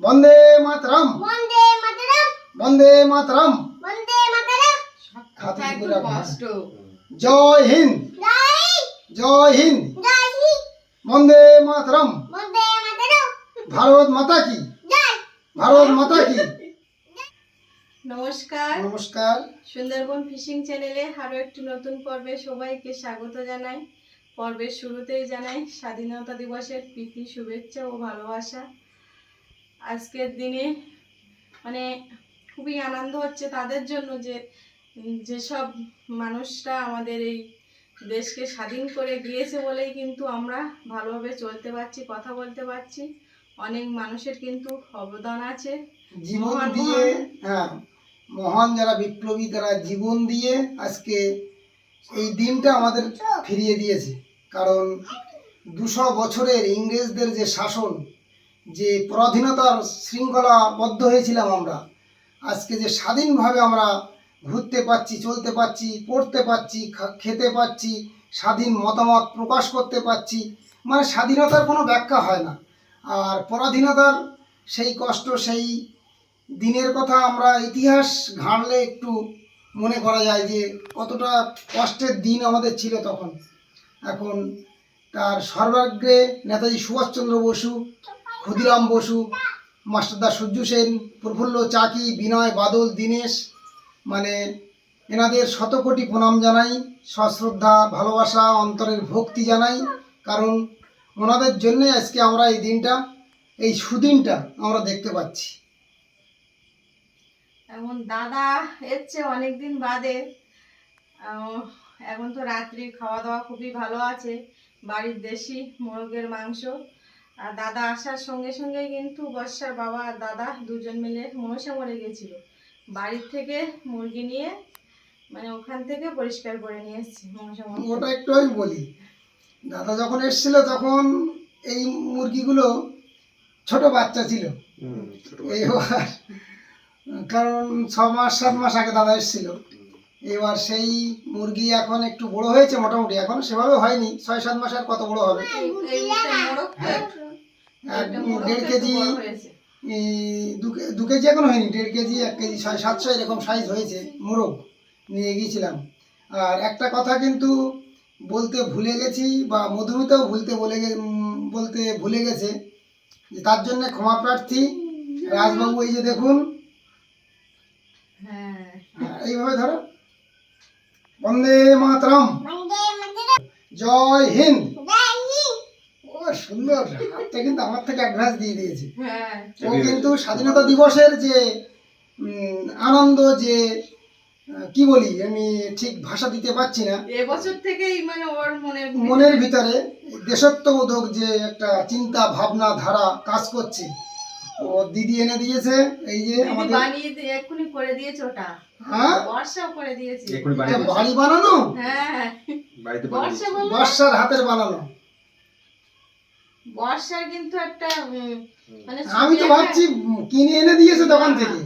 বন্দে মাতরম, বন্দে মাতরম, বন্দে মাতরম। বন্দে মাতরম। হাতে একটু তুলে রাখো। কষ্ট। জয় হিন্দ, জয় জয় হিন্দ। জয় হিন্দ, বন্দে মাতরম। বন্দে মাতরম। ভারত মাতা কি, জয়। ভারত মাতা কি। নমস্কার, নমস্কার। সুন্দরবন ফিশিং চ্যানেলে আরও একটি নতুন পর্বে সবাইকে স্বাগত জানাই। পর্বের শুরুতেই জানাই স্বাধীনতা দিবসের প্রীতি, শুভেচ্ছা ও ভালোবাসা। আজকের দিনে মানে খুবই আনন্দ হচ্ছে তাদের জন্য যে যেসব মানুষরা আমাদের এই দেশকে স্বাধীন করে গিয়েছে বলেই কিন্তু আমরা ভালোভাবে চলতে পারছি, কথা বলতে পারছি। অনেক মানুষের কিন্তু অবদান আছে জীবন মহান দিয়ে, মহান। হ্যাঁ, মহান যারা বিপ্লবী তারা জীবন দিয়ে আজকে এই দিনটা আমাদের ফিরিয়ে দিয়েছে। কারণ 200 বছরের ইংরেজদের যে শাসন, যে পরাধীনতার শৃঙ্খলাবদ্ধ হয়েছিলাম আমরা, আজকে যে স্বাধীনভাবে আমরা ঘুরতে পারছি, চলতে পারছি, পড়তে পারছি, খেতে পারছি, স্বাধীন মতামত প্রকাশ করতে পারছি, মানে স্বাধীনতার কোনো ব্যাখ্যা হয় না। আর পরাধীনতার সেই কষ্ট, সেই দিনের কথা আমরা ইতিহাস ঘাঁটলে একটু মনে করা যায় যে কতটা কষ্টের দিন আমাদের ছিল তখন। এখন তার সর্বাগ্রে নেতাজি সুভাষচন্দ্র বসু, ক্ষুদিরাম বসু, মাস্টারদা সূর্য সেন, প্রফুল্ল চাকি, বিনয় বাদল, দীনেশ, মানে এনাদের শতকোটি প্রণাম জানাই, সশ্রদ্ধা ভালোবাসা, অন্তরের ভক্তি জানাই। কারণ ওনাদের জন্যে আজকে আমরা এই দিনটা, এই সুদিনটা আমরা দেখতে পাচ্ছি। এখন দাদা এসছে অনেকদিন বাদে। এখন তো রাত্রির খাওয়া দাওয়া খুবই ভালো আছে, বাড়ির দেশি মোরগের মাংস। আর দাদা আসার সঙ্গে সঙ্গে কিন্তু বর্ষার বাবা আর দাদা দুজন মিলে মনসা মরে গেছিল, বাড়ির থেকে মুরগি নিয়ে মানে ওখান থেকে পরিষ্কার করে নিয়ে এসেছি মনসা মরে। ওটা একটু আমি বলি, দাদা যখন এসেছিল তখন এই মুরগিগুলো ছোট বাচ্চা ছিল। এইবার কারণ 6 মাস 7 মাস আগে দাদা এসেছিল। এবার সেই মুরগি এখন একটু বড় হয়েছে মোটামুটি, এখন সেভাবে হয়নি, 6-7 মাস আর কত বড় হবে। এইটা মোরগ তো, হ্যাঁ, এইটা মোরগ তো 1.5 একটু কেজি, বড় হয়েছে। 2 কেজি এখন হয়নি, 1.5 কেজি 1 কেজি 600-700 এরকম সাইজ হয়েছে মোরগ, নিয়ে গিয়েছিলাম। আর একটা কথা কিন্তু বলতে ভুলে গেছি, বা মধুমিতাও বলতে ভুলে গেছে, যে তার জন্য ক্ষমা প্রার্থী। রাজবাবু এই যে দেখুন, হ্যাঁ, এইভাবে ধরো, বন্দে মাতরম, বন্দে মাতরম, জয় হিন্দ। জয় হিন্দ। ও সুন্দর, হাতটা কিন্তু আমার থেকে অ্যাডভান্স দিয়ে দিয়েছে। হ্যাঁ, ও কিন্তু স্বাধীনতা দিবসের যে আনন্দ, যে কি বলি আমি ঠিক ভাষা দিতে পারছি না, এবছর থেকেই মানে ওর মনের ভিতরে দেশত্ববোধক যে একটা চিন্তা ভাবনা ধারা কাজ করছে। ও দিদি এনে দিয়েছে, এই যে দিদি আমাদের, বানিয়ে এক্ষুনি করে দিয়েছে ওটা। হ্যাঁ, বর্ষাও করে দিয়েছে। এটা বাড়ি বানানো, হ্যাঁ, বর্ষা বললো, বর্ষার হাতের বানানো। বর্ষার কিন্তু একটা মানে আমি তো ছবি ভাবছি কিনে এনে দিয়েছে দোকান থেকে।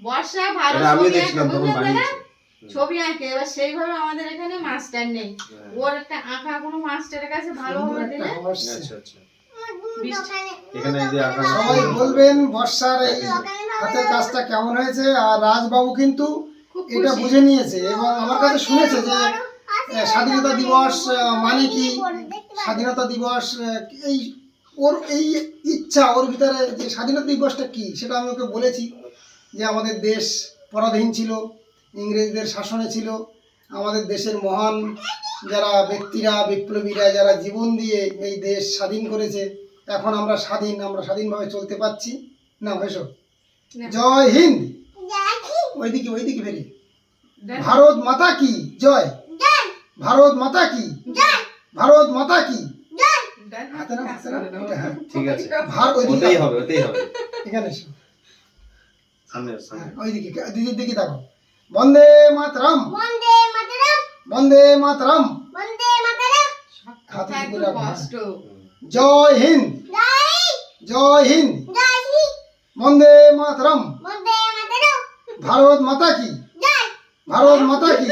বর্ষা ভালো এটা আমিও ছবি দেখছিলাম আঁকে, তখন বুঝলে না? বানিয়েছে। ছবি আঁকে, এবার সেইভাবে আমাদের এখানে মাস্টার নেই। ওর একটা আঁকা কোনো মাস্টারের কাছে ভালোভাবে সুন্দর একটা দিলে হাওয়া আসছে। আচ্ছা আচ্ছা। এখানে এই যে আঁকা সবাই বলবেন বর্ষার এই হাতের কাজটা কেমন হয়েছে। আর রাজবাবু কিন্তু খুব এটা খুশি। বুঝে নিয়েছে এবং আমার কাছে শুনেছে যে স্বাধীনতা দিবস মানে কি, স্বাধীনতা দিবস এই ওর এই ইচ্ছা, ওর ভিতরে যে স্বাধীনতা দিবসটা কি সেটা আমি ওকে বলেছি, যে আমাদের দেশ পরাধীন ছিল, ইংরেজদের শাসনে ছিল, আমাদের দেশের মহান যারা ব্যক্তিরা, বিপ্লবীরা যারা জীবন দিয়ে এই দেশ স্বাধীন করেছে, এখন আমরা স্বাধীন, আমরা স্বাধীনভাবে চলতে পারছি না। এসো, না, জয় হিন্দ। জয় হিন্দ। ওইদিকে ফেরি, দেখ, ভারত মাতা কি জয়, জয়। ভারত মাতা কি, জয়। ভারত মাতা কি। জয়। দেখ, হাতে না, হাতে না, এটা হ্যাঁ। ঠিক আছে, ওইদিকে ওটাই হবে, ওটাই হবে। এখানে এসো, সামনে সামনে। হ্যাঁ, ওইদিকে দিদির দিকে দেখো, বন্দে মাতরম, বন্দে মাতরম, বন্দে মাতরম। বন্দে মাতরম। হাতে একটু তুলে রাখো। কষ্ট। জয় হিন্দ, জয় হিন্দ। জয় হিন্দ। জয় হিন্দ। বন্দে মাতরম, বন্দে মাতরম। ভারত মাতা কি, জয়। ভারত মাতা কি।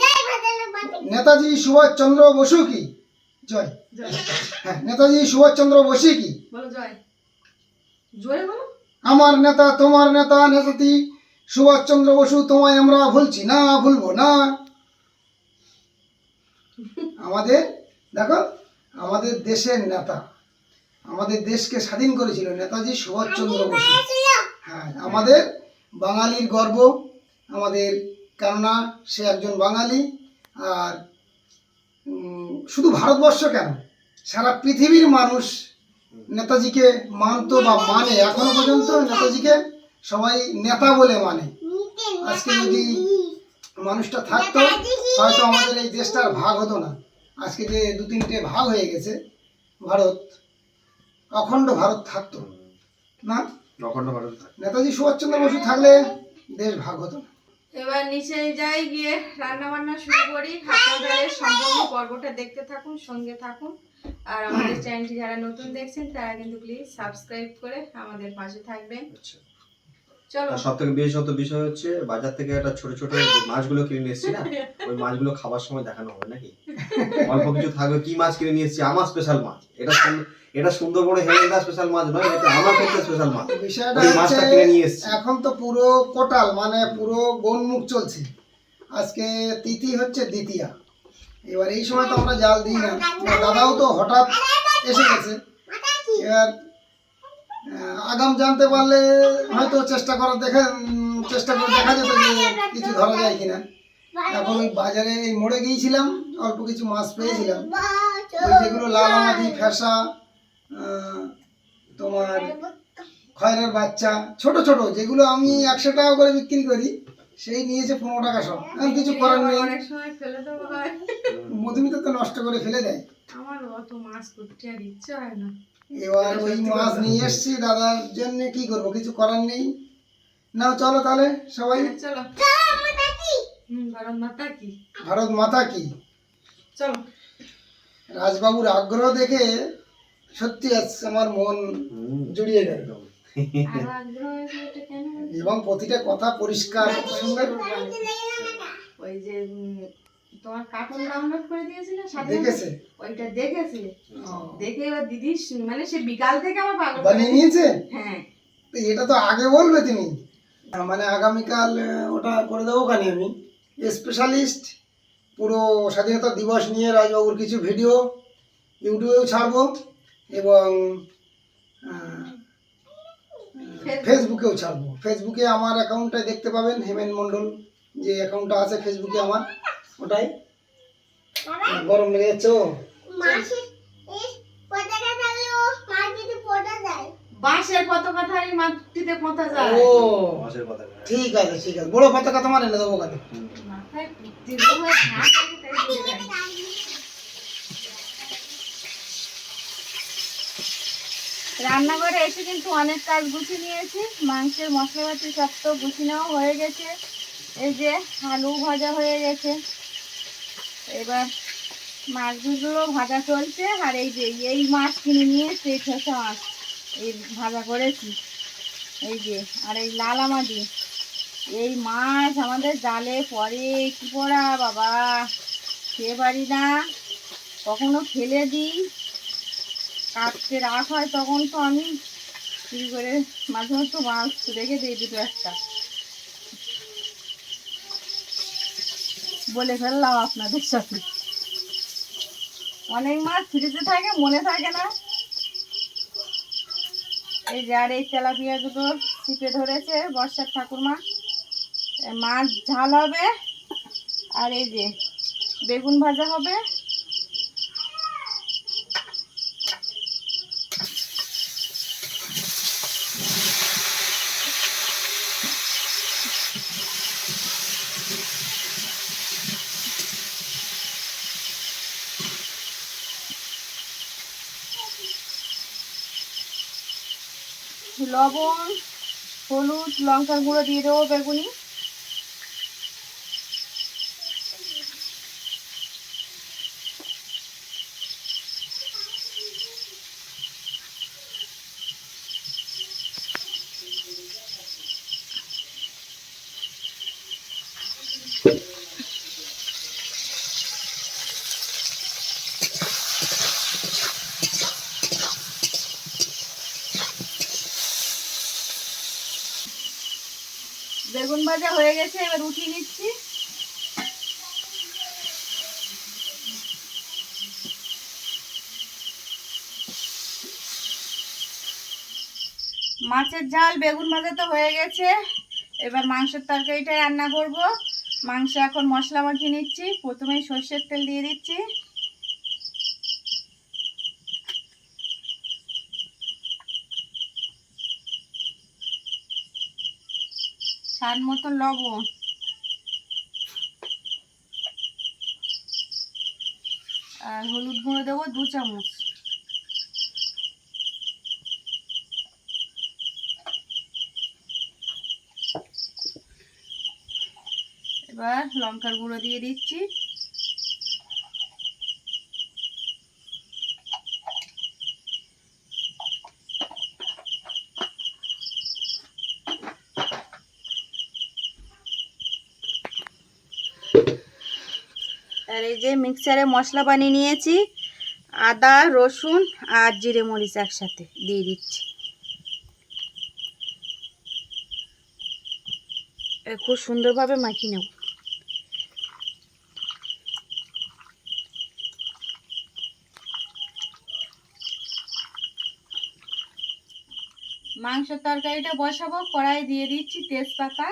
জয় ভারত। নেতাজি সুভাষচন্দ্র বসু কি জয়। জয়। হ্যাঁ, নেতাজি সুভাষচন্দ্র বসু কি। বলো জয়, জোরে বলো। আমার নেতা তোমার নেতা নেতাজি সুভাষচন্দ্র বসু, তোমায় আমরা ভুলছি না, ভুলবো না। আমাদের দেখো, আমাদের দেশের নেতা, আমাদের দেশকে স্বাধীন করেছিল নেতাজি সুভাষচন্দ্র বসু। হ্যাঁ, আমাদের বাঙালির গর্ব আমাদের, কেননা সে একজন বাঙালি। আর শুধু ভারতবর্ষ কেন, সারা পৃথিবীর মানুষ নেতাজিকে মানতো বা মানে, এখনো পর্যন্ত নেতাজিকে সবাই নেতা বলে মানে। আজকে যদি মানুষটা থাকতো, হয়তো আমাদের এই দেশটার ভাগ হতো না। আজকে যে 2-3টে ভাগ হয়ে গেছে ভারত, অখণ্ড ভারত থাকতো না। অখণ্ড ভারত থাকে। নেতাজি সুভাষচন্দ্র বসু থাকলে দেশ ভাগ হতো না। এবার নিচে যাই, গিয়ে রান্না বান্না শুরু করি। আপনাদের সম্পূর্ণ পর্বটা দেখতে থাকুন, সঙ্গে থাকুন। আর আমাদের চ্যানেলটি যারা নতুন দেখছেন তারা কিন্তু প্লিজ সাবস্ক্রাইব করে আমাদের পাশে থাকবেন। আচ্ছা। চলো। আর সব থেকে বিশেষত বিষয় হচ্ছে বাজার থেকে একটা ছোট ছোট যে মাছগুলো কিনে নিয়ে এসেছি না, ওই মাছগুলো খাবার সময় দেখানো হবে নাকি? অল্প কিছু থাকবে। কি মাছ কিনে নিয়ে এসেছি? আমার স্পেশাল মাছ। এটা সুন্দরবনে হেলেন্দা স্পেশাল মাছ নয়, এটা আমার ক্ষেত্রে স্পেশাল মাছ। বিষয়টা ওই মাছটা কিনে নিয়ে এসেছি। এখন তো পুরো কোটাল, মানে পুরো গোনমুখ চলছে। আজকে তিথি হচ্ছে দ্বিতীয়া। এবার এই সময় তো আমরা জাল দিই না। দাদাও তো হঠাৎ এসে গেছে। এবার আগাম জানতে পারলে হয়তো চেষ্টা করে দেখা যেত যে কিছু ধরা যায় কিনা। এখন ওই বাজারে এই মোড়ে গিয়েছিলাম, অল্প কিছু মাছ পেয়েছিলাম। ওই যেগুলো লাল আমাদি, ফ্যাসা, তোমার খয়রার বাচ্চা, ছোট ছোট, যেগুলো আমি 100 টাকা করে বিক্রি করি, সেই নিয়েছে 15 টাকা সব। এখন কিছু করার নেই, অনেক সময় ফেলে দেওয়া হয়। মধুমিতা তো নষ্ট করে ফেলে দেয়। আমার অত মাছ করতে আর ইচ্ছা হয় না। এবার ওই মাছ নিয়ে এসছি দাদার জন্য, কি করব, কিছু করার নেই। নাও চলো তাহলে সবাই। চলো। ভারত মাতা কি। ভারত মাতা কি। চলো। রাজবাবুর আগ্রহ দেখে সত্যি আজ আমার মন জুড়িয়ে গেল। আরো আগ্রহ হয়েছে, এটা কেন হয়েছে? এবং প্রতিটা কথা পরিষ্কার সুন্দর। ওই যে তোমার কার্টুন ডাউনলোড করে দিয়েছিল সাথে, দেখেছে? ওইটা দেখেছে। ও, দেখে এবার দিদি মানে সে বিকাল থেকে আমার পাগল করে বানিয়ে নিয়েছে। হ্যাঁ। তো এটা তো আগে বলবে তুমি। মানে আগামীকাল ওটা করে দেবো কানি আমি। স্পেশালিস্ট পুরো স্বাধীনতা দিবস নিয়ে রাজবাবুর কিছু ভিডিও ইউটিউবেও ছাড়বো, এবং ফেসবুকেও ছাড়বো। ফেসবুকে আমার অ্যাকাউন্টটাই দেখতে পাবেন, হেমেন মণ্ডল যে অ্যাকাউন্টটা আছে ফেসবুকে আমার, ওটাই। গরম লেগে যাচ্ছে। ও বাঁশের পতাকা থাকি মাটিতে পোঁতা যায়। ও মাছের কথা। ঠিক আছে ঠিক আছে, বড় পতাকা তোমার এনে দেবো কানে। মাথায় দীর্ঘ হয়ে থাকে, তাই ভুলে যায়। রান্নাঘরে এসে কিন্তু অনেক কাজ গুছিয়ে নিয়েছি। মাংসের মশলাপাতি সব তো গুছিয়ে নেওয়া হয়ে গেছে। এই যে আলু ভাজা হয়ে গেছে, এবার মাছগুলো ভাজা চলছে। আর এই যে এই মাছ কিনে নিয়ে সেই ঠেসা মাছ এই ভাজা করেছি, এই যে। আর এই লাল আমাদি, এই মাছ আমাদের জালে পড়ে, কি পড়া বাবা, খেয়ে পারি না, কখনো ফেলে দিই, কাটতে রাখ হয় তখন তো আমি চুরি করে মাঝে মাঝে মাছ রেখে দিই, দুটো একটা। বলে ফেললাম আপনাদের সাথে, অনেক মাছ ফ্রিজে থাকে, মনে থাকে না। এই যে আর এই তেলাপিয়া দুটো চিপে ধরেছে বর্ষার ঠাকুরমা। মাছ ঝাল হবে, আর এই যে বেগুন ভাজা হবে। লবণ, হলুদ, লঙ্কার গুঁড়ো দিয়ে দেবো বেগুনি। বেগুন ভাজা হয়ে গেছে, এবার উঠিয়ে নিচ্ছি। মাছের ঝাল বেগুন ভাজা তো হয়ে গেছে, এবার মাংসের তরকারিটা রান্না করব। মাংস এখন মশলা মাখিয়ে নিচ্ছি। প্রথমেই সর্ষের তেল দিয়ে দিচ্ছি, স্বাদ মতন লবণ, আর হলুদ গুঁড়ো দেবো 2 চামচ। এবার লঙ্কার গুঁড়ো দিয়ে দিচ্ছি, আর এই যে মিক্সারে মশলা বানিয়ে নিয়েছি, আদা রসুন আর জিরে মরিচ একসাথে দিয়ে দিচ্ছি। খুব সুন্দরভাবে মাখিয়ে নেব। মাংসের তরকারিটা বসাবো, কড়াই দিয়ে দিচ্ছি তেজপাতা,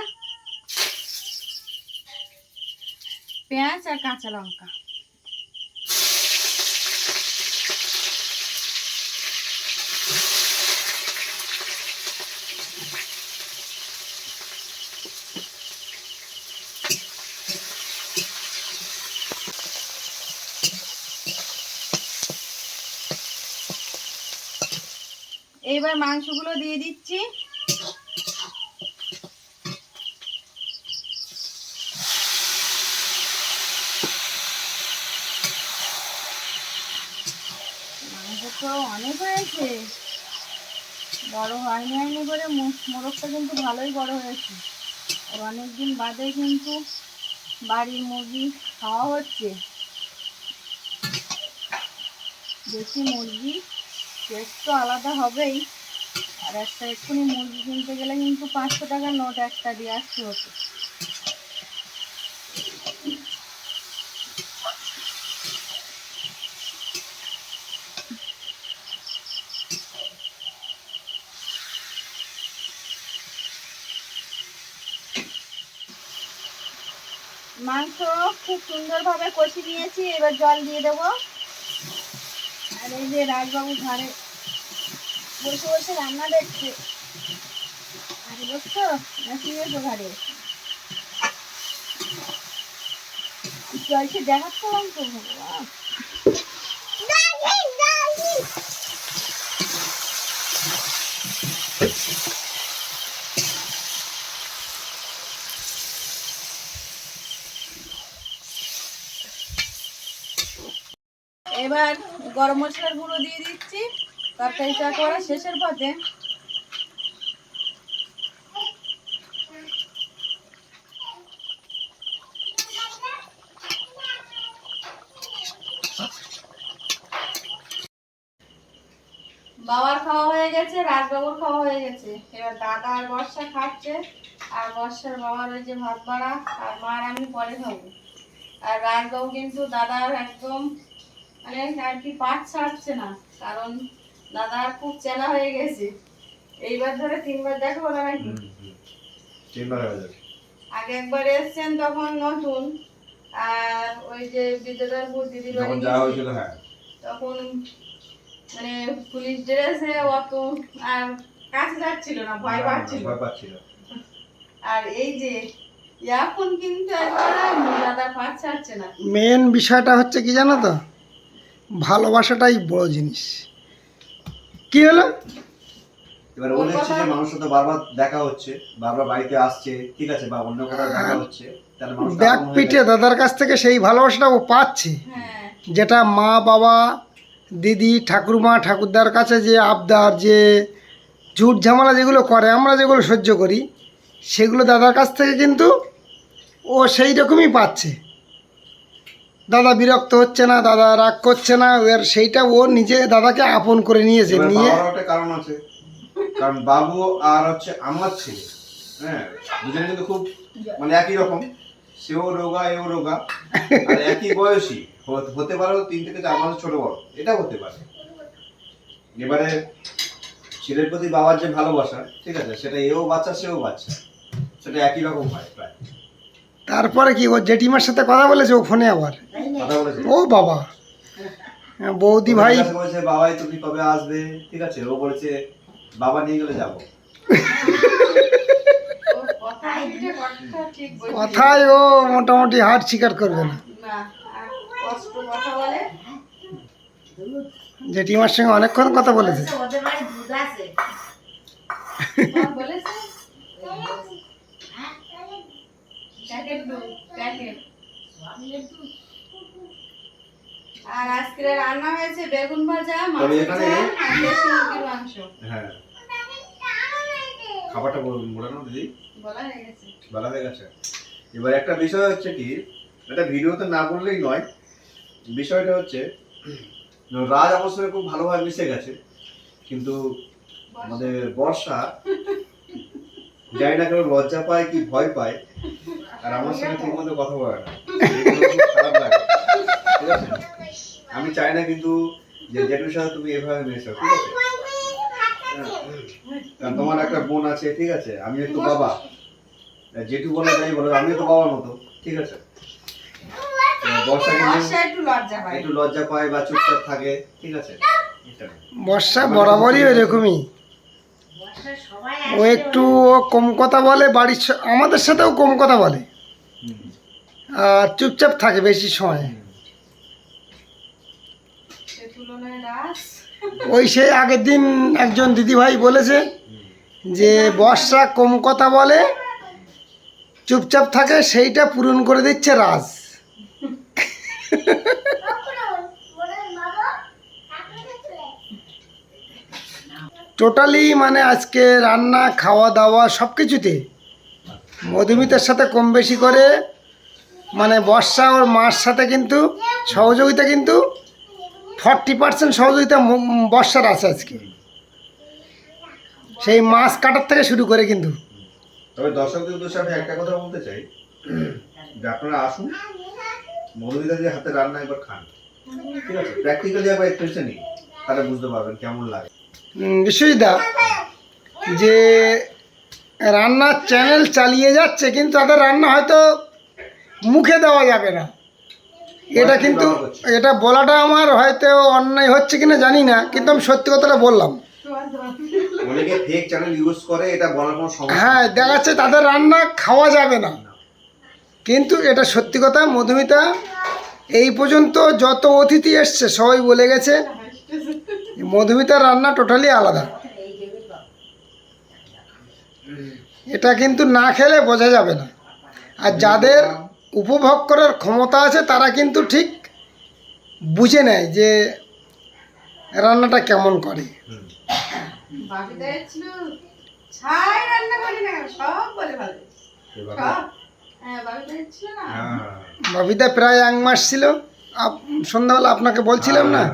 পেঁয়াজ আর কাঁচা লঙ্কা। এইবার মাংসগুলো দিয়ে দিচ্ছি। মাংস তো অনেক হয়েছে, বড় হয়নি করে মোরগটা কিন্তু ভালোই বড় হয়েছে। আর অনেকদিন বাদে কিন্তু বাড়ির মুরগি খাওয়া হচ্ছে। দেশি মুরগি টেস্ট তো আলাদা হবেই, আর একটা এক্ষুনি মুরগি কিনতে গেলে কিন্তু 500 টাকার নোট একটা দিয়ে আসতে হতো। মাংস খুব সুন্দরভাবে কষি নিয়েছি, এবার জল দিয়ে দেবো। আর এই যে রাজবাবু ঘরে বসে বসে রান্না দেখছে। আরে বসছো না শুয়েছো ঘরে? জলকে দেখাচ্ছিলাম তো। ভগবান, এবার গরম মশলার গুঁড়ো দিয়ে দিচ্ছি। তরকারিটা করা শেষের পথে। বাবার খাওয়া হয়ে গেছে, রাজবাবুর খাওয়া হয়ে গেছে। এবার দাদা আর বর্ষা খাচ্ছে, আর বর্ষার বাবার ওই যে ভাত বাড়া, আর মা আর আমি পরে খাবো। আর রাজবাবু কিন্তু দাদার একদম মানে আর কি পাট ছাড়ছে না, কারণ দাদা খুব চেনা হয়ে গেছে। এইবার ধরে 3বার দেখাবো না নাকি? আগে একবার এসছেন তখন নতুন, আর ওই যে বিদ্যাধরপুর দিদির বাড়ি তখন মানে পুলিশ ড্রেসে অত আর কাছে যাচ্ছিল না, ভয় পাচ্ছিল। আর এই যে এখন কিন্তু একবার দাদা পাট ছাড়ছে না। মেন বিষয়টা হচ্ছে কি জানো তো, ভালোবাসাটাই বড় জিনিস। কি হলো এবার ও দেখছে যে মানুষের তো বারবার দেখা হচ্ছে, বারবার বাড়িতে আসছে, ঠিক আছে, বা অন্য কোথাও দেখা হচ্ছে, তাহলে মানুষ ব্যাক পিঠে দাদার কাছ থেকে সেই ভালোবাসাটা ও পাচ্ছে, হ্যাঁ, যেটা মা বাবা দিদি ঠাকুরমা ঠাকুরদার কাছে যে আবদার, যে ঝুট ঝামেলা যেগুলো করে, আমরা যেগুলো সহ্য করি, সেগুলো দাদার কাছ থেকে কিন্তু ও সেই রকমই পাচ্ছে। দাদা বিরক্ত হচ্ছে না, দাদা রাগ করছে না, এর সেইটা ও নিজে দাদাকে আপন করে নিয়েছে। এবার নিয়ে বাবার একটা কারণ আছে, কারণ বাবু আর হচ্ছে আমার ছেলে হ্যাঁ, দুজনে কিন্তু খুব মানে একই রকম, সেও রোগা এও রোগা, আর একই বয়সী, হতে পারে 3 থেকে 4 মাস ছোট বড়, এটা হতে পারে। এবারে ছেলের প্রতি বাবার যে ভালোবাসা, ঠিক আছে, সেটা এও বাচ্চা সেও বাচ্চা, সেটা একই রকম হয় প্রায়। তারপরে কি ও জেঠিমার সাথে কথা বলেছে ও ফোনে আবার? কথা বলেছে ও বাবা, বৌদি ভাই ওর কাছে বলেছে বাবাই তুমি কবে আসবে, ঠিক আছে, ও বলেছে বাবা নিয়ে গেলে যাবো। ও কথা ঠিক বলছে। কথায় ও মোটামুটি হার স্বীকার করবে না। না, আর কষ্ট কথা বলে। জেঠিমার সঙ্গে অনেকক্ষণ কথা বলেছে। তোমার বলেছে? প্যাকেট দুধ, প্যাকেট। আর আজকে রান্না হয়েছে বেগুন ভাজা, মাছ তবে ভাজা, এখানে- আর দেশি মুরগির মাংস। হ্যাঁ, খাবারটা মোটানো দিদি বলা হয়ে গেছে। বলা হয়ে গেছে। এবার একটা বিষয় হচ্ছে কি, এটা ভিডিওতে না বললেই নয়, বিষয়টা হচ্ছে রাজ আমার সঙ্গে খুব ভালোভাবে মিশে গেছে, কিন্তু আমাদের বর্ষা জানি না কেন লজ্জা পায় কি ভয় পায়, আর আমার সঙ্গে ঠিক মতো কথা বলে না, এগুলো খুব খারাপ লাগে, ঠিক আছে। আমি চাই না কিন্তু যে জেঠুর সাথে তুমি এভাবে মেশো, ঠিক আছে। কারণ তোমার একটা বোন আছে, ঠিক আছে, আমি একটু বাবা, জেঠু বলে যাই বলো, আমি তো বাবার মতো, ঠিক আছে। বর্ষা কিন্তু বর্ষা একটু লজ্জা পায়। একটু লজ্জা পায় বা চুপচাপ থাকে, ঠিক আছে। এটা। বর্ষা বরাবরই এরকমই, ও একটু কম কথা বলে, বাড়ির আমাদের সাথেও কম কথা বলে, হুম। আর চুপচাপ থাকে বেশি সময়। সে তুলনায় রাস ওই সেই আগের দিন একজন দিদিভাই বলেছে যে বর্ষা কম কথা বলে চুপচাপ থাকে, সেইটা পূরণ করে দিচ্ছে রাজ। টোটালি মানে আজকে রান্না খাওয়া দাওয়া সব কিছুতে মধুমিতার সাথে কম বেশি করে, মানে বর্ষা ওর মার সাথে কিন্তু সহযোগিতা কিন্তু 40% সহযোগিতা বর্ষার আছে আজকে, সেই মাছ কাটার থেকে শুরু করে কিন্তু। তবে দর্শকদের উদ্দেশ্যে আমি একটা কথা বলতে চাই, যে আপনারা আসুন, মধুমিতাদের হাতে রান্না একবার খান, ঠিক আছে, প্র্যাকটিক্যালি একবার এক্সপিরিয়েন্স নিন, তাহলে বুঝতে পারবেন কেমন লাগে। বিশ্বজিৎদা যে রান্নার চ্যানেল চালিয়ে যাচ্ছে, কিন্তু তাদের রান্না হয়তো মুখে দেওয়া যাবে না, এটা কিন্তু এটা বলাটা আমার হয়তো অন্যায় হচ্ছে কিনা জানি না, কিন্তু আমি সত্যি কথাটা বললাম। অনেকে ফেক চ্যানেল ইউজ করে, এটা বলার কোনো সমস্যা হ্যাঁ, নেই। দেখা যাচ্ছে তাদের রান্না খাওয়া যাবে না, কিন্তু এটা সত্যি কথা। মধুমিতা এই পর্যন্ত যত অতিথি এসছে সবাই বলে গেছে মধুমিতার রান্না টোটালি আলাদা, এটা কিন্তু না খেলে বোঝা যাবে না। আর যাদের উপভোগ করার ক্ষমতা আছে তারা কিন্তু ঠিক বুঝে নেয় যে রান্নাটা কেমন করে। হুম। বাপিদা ছিল ছাই রান্না করি না, সব বলে ভালো। এবার- সব হ্যাঁ, বাপিদা ছিল না। হ্যাঁ। বাবিদা প্রায় 1 মাস ছিল, সন্ধ্যাবেলা আপনাকে বলছিলাম না,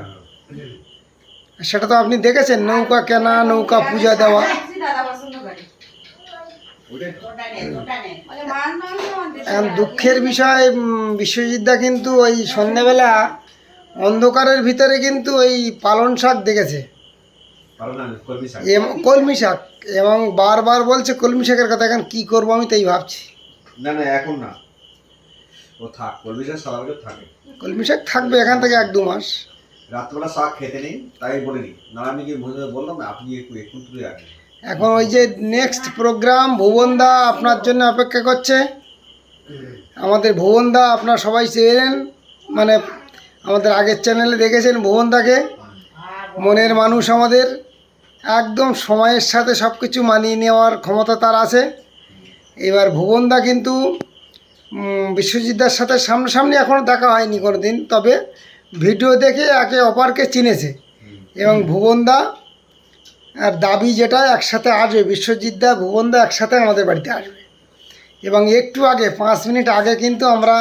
সেটা তো আপনি দেখেছেন, নৌকা কেনা, নৌকা পূজা দেওয়া। দাদা পছন্দ করে। ওইটাই তো। বলে মাছ মাংস আমার বেশি এখন ভালো। দুঃখের বিষয় বিশ্বজিৎদা কিন্তু ওই সন্ধ্যাবেলা অন্ধকারের ভিতরে কিন্তু ওই পালন শাক দেখেছে, ভালো না, কলমি শাক। কলমি শাক, এবং বারবার বলছে কলমি শাকের কথা। এখন কি করবো আমি তাই ভাবছি। না না, এখন না, ও থাক, কলমি শাক সারা বছর থাকে। কলমি শাক থাকবে এখান থেকে 1-2 মাস। রাত্রবেলা শাক খেতে নেই, তাই বলিনি, না আমি কি বললাম না, আপনি একটু একটু তুলে রাখেন। এখন ওই যে নেক্সট প্রোগ্রাম ভুবনদা আপনার জন্য অপেক্ষা করছে। আমাদের ভুবনদা আপনার সবাই চেনেন, মানে আমাদের আগের চ্যানেলে দেখেছেন ভুবনদাকে, মনের মানুষ আমাদের, একদম সময়ের সাথে সব কিছু মানিয়ে নেওয়ার ক্ষমতা তার আছে। এবার ভুবনদা কিন্তু বিশ্বজিৎদার সাথে সামনাসামনি এখনও দেখা হয়নি কোনো দিন, তবে ভিডিও দেখে একে অপরকে চিনেছে। এবং ভুবনদা আর দাবি যেটা একসাথে আসবে, বিশ্বজিৎদা ভুবনদা একসাথে আমাদের বাড়িতে আসবে। এবং একটু আগে 5 মিনিট আগে কিন্তু আমরা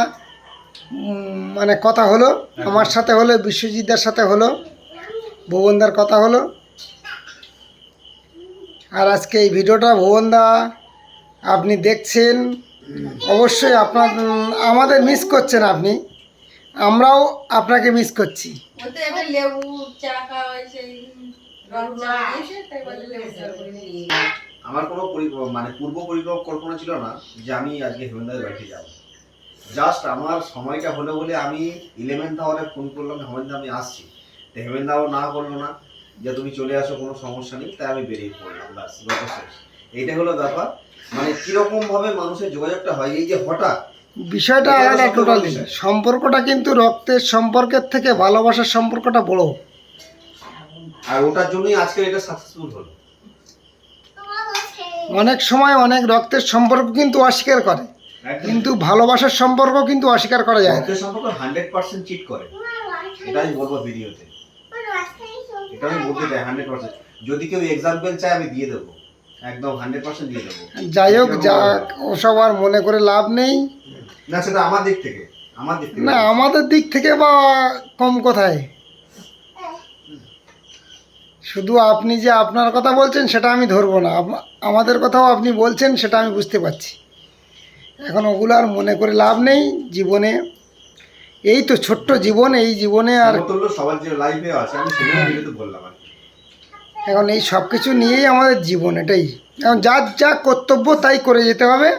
মানে কথা হলো, আমার সাথে হলো, বিশ্বজিৎদার সাথে হলো, ভুবনদার কথা হলো। আর আজকে এই ভিডিওটা ভুবনদা আপনি দেখছেন, অবশ্যই আপনার আমাদের মিস করছেন আপনি, আমরাও আপনাকে মিস করছি। ওতে একটা লেবু চা খাওয়া সেই রং চা দিয়েছে, তাই বলে লেবু চা করে নিয়েছি। আমার কোনো মানে পূর্ব পরিকল্পনা ছিল না যে আমি আজকে হেমেন্দাদের বাড়িতে যাব। জাস্ট আমার সময়টা হলো বলে আমি 11th আওয়ারে ফোন করলাম, হেমেন্দা আমি আসছি। তো হেমেন্দাও না করলো না যে তুমি চলে আসো, কোনো সমস্যা নেই, তাই আমি বেরিয়ে পড়লাম। ব্যাস, গল্প শেষ। এইটা হলো ব্যাপার। মানে কিরকম ভাবে মানুষের যোগাযোগটা হয়, এই যে হঠাৎ বিষয়টা এটা আলাদা, সবচেয়ে বড় টোটালি বিষয়। সম্পর্কটা কিন্তু রক্তের সম্পর্কের থেকে ভালোবাসার সম্পর্কটা বড়। আর ওটার জন্যই আজকে এটা সাকসেসফুল হলো। তোমার বসে অনেক সময় অনেক রক্তের সম্পর্ক কিন্তু অস্বীকার করে, কিন্তু ভালোবাসার সম্পর্ক কিন্তু অস্বীকার করা যায় না। রক্তের সম্পর্ক 100% চিট করে, এটা আমি বলবো ভিডিওতে। এটা আমি বলতে চাই 100%। যদি কেউ এক্সাম্পল চায় আমি দিয়ে দেবো, একদম 100% দিয়ে দেবো। যাই হোক, যা ওসব আর মনে করে লাভ নেই। না, সেটা আমার দিক থেকে না, আমাদের দিক থেকে বা কম কোথায়, শুধু আপনি যে আপনার কথা বলছেন সেটা আমি ধরবো না, আমাদের কথাও আপনি বলছেন সেটা আমি বুঝতে পারছি। এখন ওগুলো আর মনে করে লাভ নেই। জীবনে এই তো ছোট্ট জীবন, এই জীবনে আর সমতুল্য সবার যে লাইফে আছে, আমি সেটা ভিডিওতে বললাম আর কি। এখন এই সব কিছু নিয়েই আমাদের জীবন, এটাই। এখন যার যা কর্তব্য তাই করে যেতে হবে,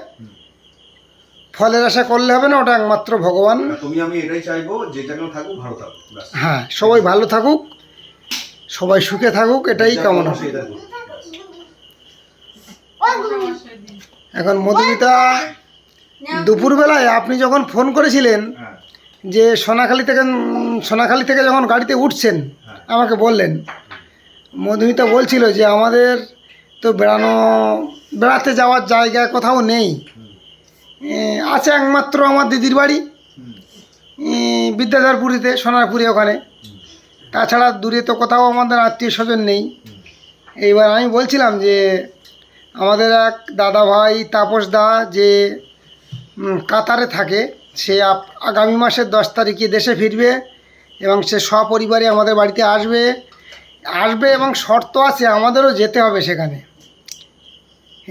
ফলের আশা করলে হবে না, ওটা একমাত্র ভগবান। আর তুমি আমি এটাই চাইবো, যে যেখানে থাকুক ভালো থাকুক, ব্যাস। হ্যাঁ, সবাই ভালো থাকুক, সবাই সুখে থাকুক, এটাই যা কামনা। করো সেটা করো, ব্যাস। সমস্যা নেই। এখন মধুমিতা, দুপুরবেলায় আপনি যখন ফোন করেছিলেন হ্যাঁ, যে সোনাখালি থেকে যখন গাড়িতে উঠছেন, হ্যাঁ। আমাকে বললেন, মধুমিতা বলছিল যে আমাদের তো বেড়াতে যাওয়ার জায়গা কোথাও নেই, আছে একমাত্র আমার দিদির বাড়ি হুম, বিদ্যাধরপুরীতে, সোনারপুরে ওখানে, তাছাড়া দূরে তো কোথাও আমাদের আত্মীয় স্বজন নেই। এইবার আমি বলছিলাম যে আমাদের এক দাদা ভাই তাপস দা যে কাতারে থাকে, সে আগামী মাসের 10 তারিখে দেশে ফিরবে এবং সে সপরিবারে আমাদের বাড়িতে আসবে এবং শর্ত আছে আমাদেরও যেতে হবে সেখানে।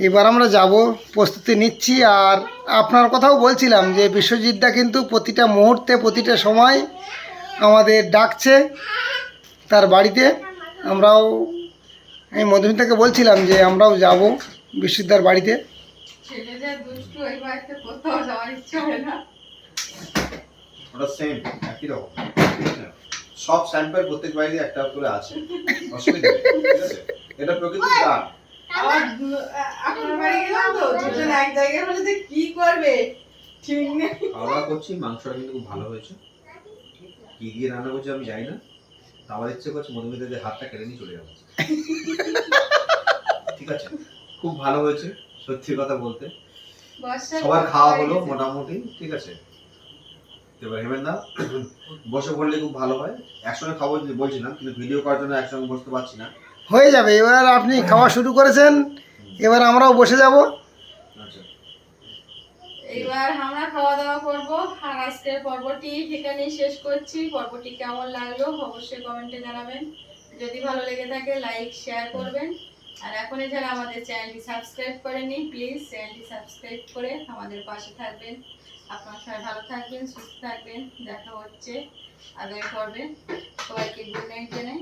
এবার আমরা যাব, প্রস্তুতি নিচ্ছি। আর আপনার কথাও বলছিলাম যে বিশ্বজিৎদা কিন্তু প্রতিটা মুহূর্তে প্রতিটা সময় আমাদের ডাকছে তার বাড়িতে। আমরাও, আমি মধুমিতাকে বলছিলাম যে আমরাও যাব বিশ্বজিৎদার বাড়িতে। ছেলে যা দুষ্টু, এই বাড়িতে কোথাও যাওয়ার ইচ্ছা হয় না। ওটা সেম, একই রকম, ঠিক আছে? সব স্যাম্পল প্রত্যেক বাড়িতে একটা করে আছে, অসুবিধা নেই, ঠিক আছে? এটা প্রকৃতির দান। আবার আপনার বাড়ি গেলাম তো, দুজন এক জায়গায় হলে যে কি করবে ঠিক নেই। খাওয়া দাওয়া করছি, মাংসটা কিন্তু খুব ভালো হয়েছে। কি দিয়ে রান্না করছে আমি জানি না, তা আমার ইচ্ছে করছে মধুমিতাদের হাতটা কেটে নিয়ে চলে যাবো। ঠিক আছে, খুব ভালো হয়েছে, সত্যি কথা বলতে। বর্ষার সবার খাওয়া হলো মোটামুটি, ঠিক আছে? এবার হেমেন্দা বসে পড়লে খুব ভালো হয়, একসঙ্গে খাবো বলছিলাম, কিন্তু ভিডিও করার জন্য একসঙ্গে বসতে পারছি না। হয়ে যাবে, এবার আপনি খাওয়া শুরু করেছেন, এবার আমরাও বসে যাব। আচ্ছা, এইবার আমরা খাওয়া দাওয়া করব। আর আজকের পর্বটি এখানেই শেষ করছি। পর্বটি কেমন লাগলো অবশ্যই কমেন্টে জানাবেন। যদি ভালো লেগে থাকে লাইক শেয়ার করবেন। আর এখনই যারা আমাদের চ্যানেলটি সাবস্ক্রাইব করেনি, প্লিজ চ্যানেলটি সাবস্ক্রাইব করে আমাদের পাশে থাকবেন। আপনারা সবাই ভালো থাকবেন, সুস্থ থাকবেন। দেখা হচ্ছে আগামী পর্বে। সবাইকে গুড নাইট জানাই।